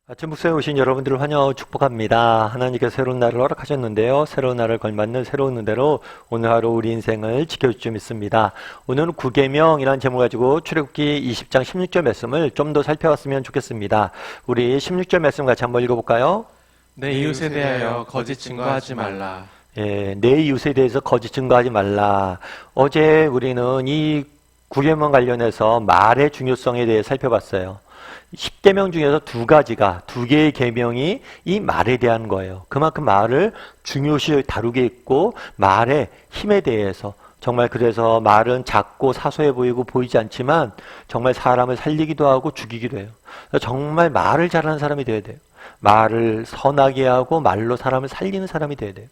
아침 목소에 오신 여러분들을 환영하고 축복합니다. 하나님께서 새로운 날을 허락하셨는데요. 새로운 날을 걸맞는 새로운 은혜로 오늘 하루 우리 인생을 지켜줄 줄 믿습니다. 오늘은 구계명이라는 제목을 가지고 출애굽기 20장 16절 말씀을 좀 더 살펴봤으면 좋겠습니다. 우리 16절 말씀 같이 한번 읽어볼까요? 내 이웃에 대하여 거짓 증거하지 말라. 내 이웃에 대해서 거짓 증거하지 말라. 어제 우리는 이 구계명 관련해서 말의 중요성에 대해 살펴봤어요. 10계명 중에서 두 개의 계명이 이 말에 대한 거예요. 그만큼 말을 중요시 다루게 있고 말의 힘에 대해서 정말 그래서 말은 작고 사소해 보이고 보이지 않지만 정말 사람을 살리기도 하고 죽이기도 해요. 정말 말을 잘하는 사람이 되어야 돼요. 말을 선하게 하고 말로 사람을 살리는 사람이 되어야 돼요.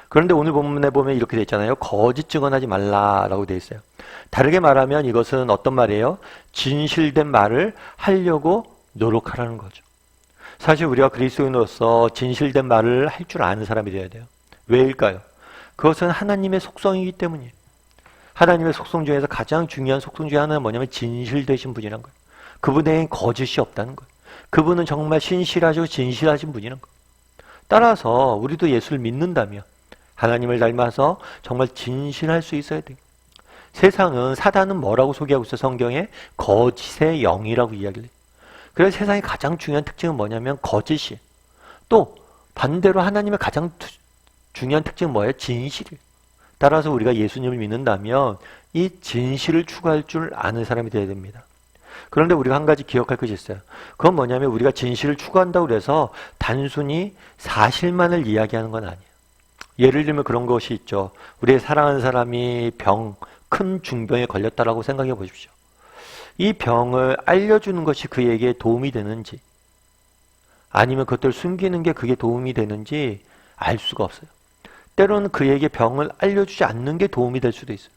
그런데 오늘 본문에 보면 이렇게 돼 있잖아요. 거짓 증언하지 말라라고 돼 있어요. 다르게 말하면 이것은 어떤 말이에요? 진실된 말을 하려고 노력하라는 거죠. 사실 우리가 그리스도인으로서 진실된 말을 할 줄 아는 사람이 되어야 돼요. 왜일까요? 그것은 하나님의 속성이기 때문이에요. 하나님의 속성 중에서 가장 중요한 속성 중에 하나는 뭐냐면 진실되신 분이란 거예요. 그분에겐 거짓이 없다는 거예요. 그분은 정말 신실하시고 진실하신 분이란 거예요. 따라서 우리도 예수를 믿는다면 하나님을 닮아서 정말 진실할 수 있어야 돼요. 세상은 사단은 뭐라고 소개하고 있어? 성경에 거짓의 영이라고 이야기를 해요. 그래서 세상의 가장 중요한 특징은 뭐냐면 거짓이에요. 또 반대로 하나님의 가장 중요한 특징은 뭐예요? 진실이에요. 따라서 우리가 예수님을 믿는다면 이 진실을 추구할 줄 아는 사람이 되어야 됩니다. 그런데 우리가 한 가지 기억할 것이 있어요. 그건 뭐냐면 우리가 진실을 추구한다고 해서 단순히 사실만을 이야기하는 건 아니에요. 예를 들면 그런 것이 있죠. 우리의 사랑하는 사람이 큰 중병에 걸렸다라고 생각해 보십시오. 이 병을 알려주는 것이 그에게 도움이 되는지 아니면 그것들을 숨기는 게 그게 도움이 되는지 알 수가 없어요. 때로는 그에게 병을 알려주지 않는 게 도움이 될 수도 있어요.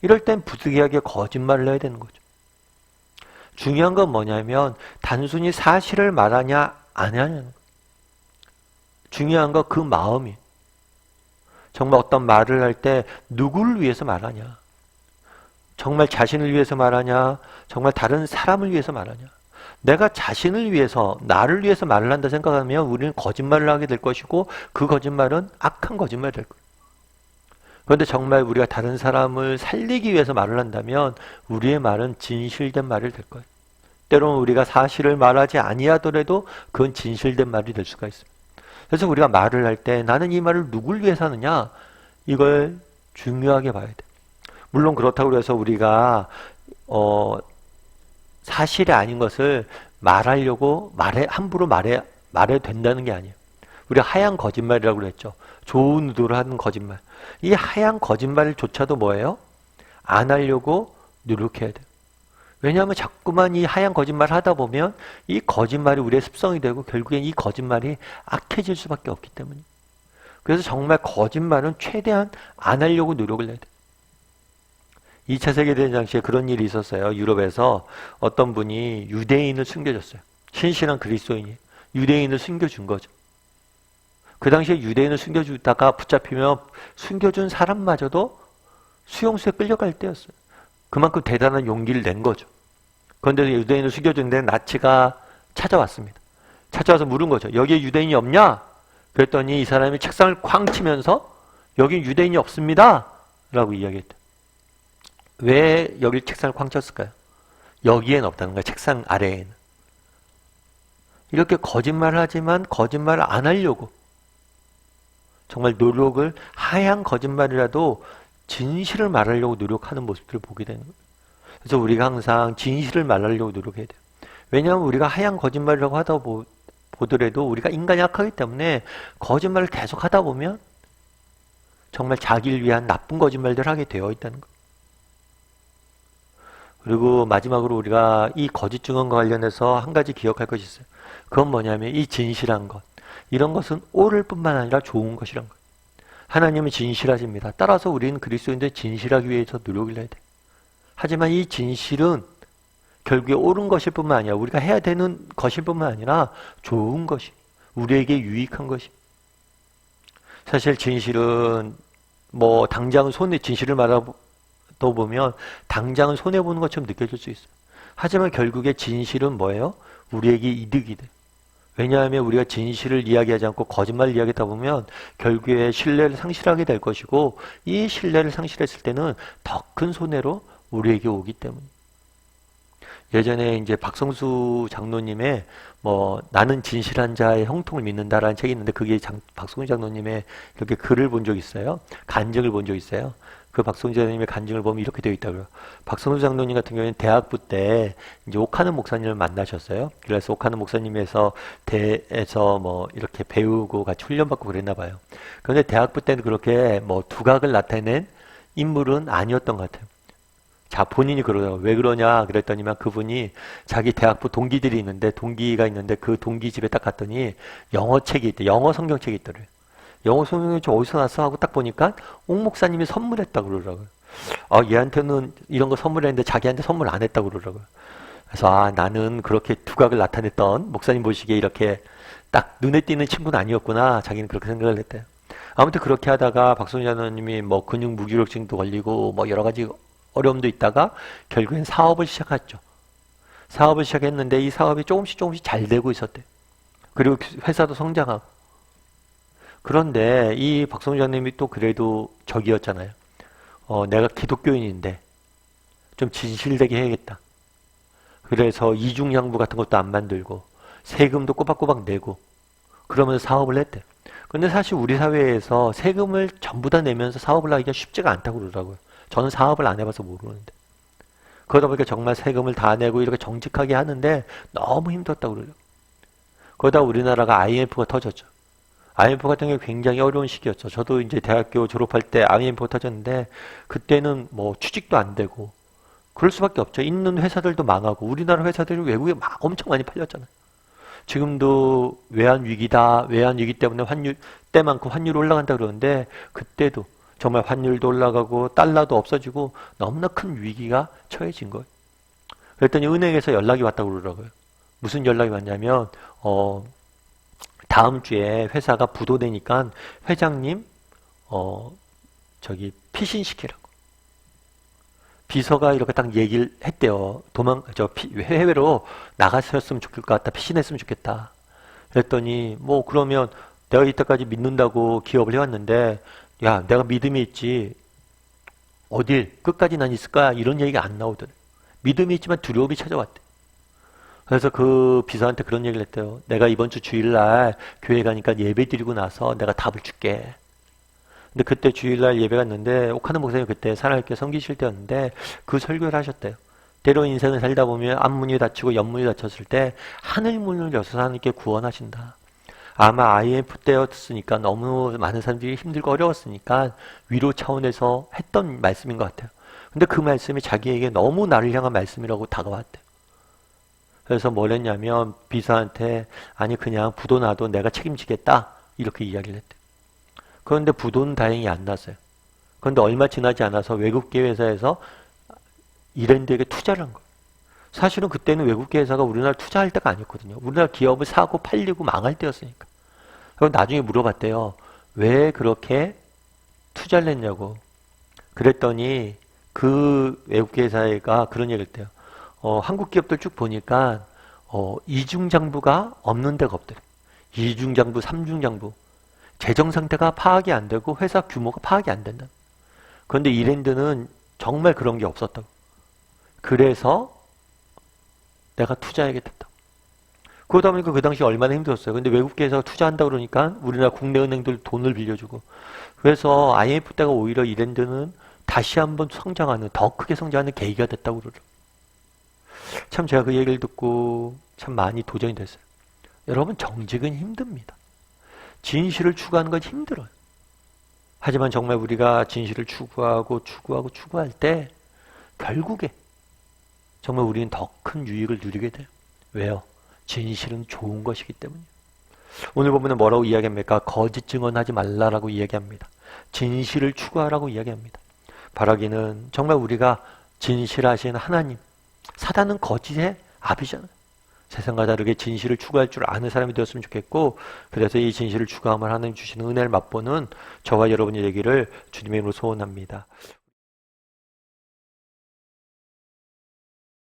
이럴 땐 부득이하게 거짓말을 해야 되는 거죠. 중요한 건 뭐냐면 단순히 사실을 말하냐 안 하냐는 거예요. 중요한 건 그 마음이에요. 정말 어떤 말을 할 때 누구를 위해서 말하냐? 정말 자신을 위해서 말하냐? 정말 다른 사람을 위해서 말하냐? 내가 자신을 위해서, 나를 위해서 말을 한다 생각하면 우리는 거짓말을 하게 될 것이고 그 거짓말은 악한 거짓말이 될 거예요. 그런데 정말 우리가 다른 사람을 살리기 위해서 말을 한다면 우리의 말은 진실된 말이 될 거예요. 때로는 우리가 사실을 말하지 아니하더라도 그건 진실된 말이 될 수가 있습니다. 그래서 우리가 말을 할 때 나는 이 말을 누굴 위해서 하느냐? 이걸 중요하게 봐야 돼. 물론 그렇다고 해서 우리가 사실이 아닌 것을 말하려고 함부로 말해야 된다는 게 아니에요. 우리가 하얀 거짓말이라고 그랬죠. 좋은 의도로 하는 거짓말. 이 하얀 거짓말조차도 뭐예요? 안 하려고 노력해야 돼요. 왜냐하면 자꾸만 이 하얀 거짓말을 하다 보면 이 거짓말이 우리의 습성이 되고 결국엔 이 거짓말이 악해질 수밖에 없기 때문이에요. 그래서 정말 거짓말은 최대한 안 하려고 노력을 해야 돼요. 2차 세계대전 당시에 그런 일이 있었어요. 유럽에서 어떤 분이 유대인을 숨겨줬어요. 신실한 그리스도인이 유대인을 숨겨준 거죠. 그 당시에 유대인을 숨겨주다가 붙잡히면 숨겨준 사람마저도 수용소에 끌려갈 때였어요. 그만큼 대단한 용기를 낸 거죠. 그런데 유대인을 숨겨주는데 나치가 찾아왔습니다. 찾아와서 물은 거죠. 여기에 유대인이 없냐? 그랬더니 이 사람이 책상을 쾅 치면서 여기 유대인이 없습니다 라고 이야기했죠. 왜 여기 책상을 쾅 쳤을까요? 여기엔 없다는 거야. 책상 아래에는. 이렇게 거짓말을 하지만 거짓말을 안 하려고 정말 노력을 하얀 거짓말이라도 진실을 말하려고 노력하는 모습들을 보게 되는 거예요. 그래서 우리가 항상 진실을 말하려고 노력해야 돼요. 왜냐하면 우리가 하얀 거짓말이라고 하다 보더라도 우리가 인간이 약하기 때문에 거짓말을 계속 하다 보면 정말 자기를 위한 나쁜 거짓말들을 하게 되어 있다는 거예요. 그리고 마지막으로 우리가 이 거짓 증언과 관련해서 한 가지 기억할 것이 있어요. 그건 뭐냐면 이 진실한 것. 이런 것은 옳을 뿐만 아니라 좋은 것이란 거예요. 하나님은 진실하십니다. 따라서 우리는 그리스도인들 진실하기 위해서 노력을 해야 돼요. 하지만 이 진실은 결국에 옳은 것일 뿐만 아니라 우리가 해야 되는 것일 뿐만 아니라 좋은 것이, 우리에게 유익한 것이. 사실 진실은 당장은 진실을 말하다 보면 당장은 손해보는 것처럼 느껴질 수 있어요. 하지만 결국에 진실은 뭐예요? 우리에게 이득이 돼. 왜냐하면 우리가 진실을 이야기하지 않고 거짓말을 이야기하다 보면 결국에 신뢰를 상실하게 될 것이고, 이 신뢰를 상실했을 때는 더 큰 손해로 우리에게 오기 때문에. 예전에 이제 박성수 장로님의 나는 진실한 자의 형통을 믿는다라는 책이 있는데, 그게 박성수 장로님의 이렇게 글을 본 적 있어요. 간증을 본 적 있어요. 그 박성수 장로님의 간증을 보면 이렇게 되어 있다고요. 박성수 장로님 같은 경우에는 대학부 때 이제 옥하는 목사님을 만나셨어요. 그래서 옥하는 목사님에서 대에서 이렇게 배우고 같이 훈련받고 그랬나 봐요. 그런데 대학부 때는 그렇게 두각을 나타낸 인물은 아니었던 것 같아요. 자, 본인이 그러더라고요. 왜 그러냐 그랬더니만, 그분이 자기 대학부 동기들이 있는데, 동기가 있는데 그 동기 집에 딱 갔더니 영어 책이 있대. 영어 성경책이 있더래요. 영어 성경책 어디서 났어? 하고 딱 보니까 옥 목사님이 선물했다고 그러더라고요. 얘한테는 이런 거 선물했는데 자기한테 선물 안 했다고 그러더라고요. 그래서 나는 그렇게 두각을 나타냈던 목사님 보시기에 이렇게 딱 눈에 띄는 친구는 아니었구나. 자기는 그렇게 생각을 했대요. 아무튼 그렇게 하다가 박성준 장로님이 근육 무기력증도 걸리고 여러 가지 어려움도 있다가 결국엔 사업을 시작했죠. 사업을 시작했는데 이 사업이 조금씩 잘 되고 있었대요. 그리고 회사도 성장하고. 그런데 이 박성준 장로님이 또 그래도 적이었잖아요. 내가 기독교인인데 좀 진실되게 해야겠다. 그래서 이중양부 같은 것도 안 만들고 세금도 꼬박꼬박 내고 그러면서 사업을 했대요. 근데 사실 우리 사회에서 세금을 전부 다 내면서 사업을 하기가 쉽지가 않다고 그러더라고요. 저는 사업을 안 해봐서 모르는데. 그러다 보니까 정말 세금을 다 내고 이렇게 정직하게 하는데 너무 힘들었다고 그래요. 그러다 우리나라가 IMF가 터졌죠. IMF 같은 경우 굉장히 어려운 시기였죠. 저도 이제 대학교 졸업할 때 IMF가 터졌는데, 그때는 취직도 안 되고 그럴 수밖에 없죠. 있는 회사들도 망하고, 우리나라 회사들이 외국에 엄청 많이 팔렸잖아요. 지금도 외환 위기다. 외환 위기 때문에 때만큼 환율이 올라간다 그러는데, 그때도 정말 환율도 올라가고 달러도 없어지고 너무나 큰 위기가 처해진 거예요. 그랬더니 은행에서 연락이 왔다고 그러더라고요. 무슨 연락이 왔냐면 다음 주에 회사가 부도되니까 회장님 피신시키라고. 비서가 이렇게 딱 얘기를 했대요. 해외로 나가셨으면 좋을 것 같다. 피신했으면 좋겠다. 그랬더니 그러면 내가 이때까지 믿는다고 기업을 해왔는데, 야, 내가 믿음이 있지. 어딜 끝까지 난 있을 거야. 이런 얘기가 안 나오더래. 믿음이 있지만 두려움이 찾아왔대. 그래서 그 비서한테 그런 얘기를 했대요. 내가 이번 주 주일날 교회 가니까 예배 드리고 나서 내가 답을 줄게. 근데 그때 주일날 예배 갔는데 옥하는 목사님 그때 사랑하게 섬기실 때였는데 그 설교를 하셨대요. 때로 인생을 살다 보면 앞문이 닫히고 옆문이 닫혔을 때 하늘문을 여셔서 하나님께 구원하신다. 아마 IMF 때였으니까 너무 많은 사람들이 힘들고 어려웠으니까 위로 차원에서 했던 말씀인 것 같아요. 근데 그 말씀이 자기에게 너무 나를 향한 말씀이라고 다가왔대요. 그래서 뭘 했냐면 비서한테 아니 그냥 부도 나도 내가 책임지겠다 이렇게 이야기를 했대요. 그런데 부도는 다행히 안 났어요. 그런데 얼마 지나지 않아서 외국계 회사에서 이랜드에게 투자를 한 거예요. 사실은 그때는 외국계 회사가 우리나라 투자할 때가 아니었거든요. 우리나라 기업을 사고 팔리고 망할 때였으니까. 그럼 나중에 물어봤대요. 왜 그렇게 투자를 했냐고. 그랬더니 그 외국계 회사가 그런 얘기를 했대요. 한국 기업들 쭉 보니까 이중장부가 없는 데가 없대요. 이중장부, 삼중장부. 재정 상태가 파악이 안 되고 회사 규모가 파악이 안 된다. 그런데 이랜드는 정말 그런 게 없었다고. 그래서 내가 투자해야겠다. 그러다 보니까 그 당시 얼마나 힘들었어요. 근데 외국계에서 투자한다 그러니까 우리나라 국내 은행들 돈을 빌려주고. 그래서 IMF 때가 오히려 이랜드는 다시 한번 성장하는, 더 크게 성장하는 계기가 됐다고 그러죠. 참 제가 그 얘기를 듣고 참 많이 도전이 됐어요. 여러분, 정직은 힘듭니다. 진실을 추구하는 건 힘들어요. 하지만 정말 우리가 진실을 추구할 때 결국에 정말 우리는 더 큰 유익을 누리게 돼요. 왜요? 진실은 좋은 것이기 때문이에요. 오늘 보면 뭐라고 이야기합니까? 거짓 증언하지 말라라고 이야기합니다. 진실을 추구하라고 이야기합니다. 바라기는 정말 우리가 진실하신 하나님, 사단은 거짓의 압이잖아요. 세상과 다르게 진실을 추구할 줄 아는 사람이 되었으면 좋겠고, 그래서 이 진실을 추구함을 하나님 주시는 은혜를 맛보는 저와 여러분이 되기를 주님의 이름으로 소원합니다.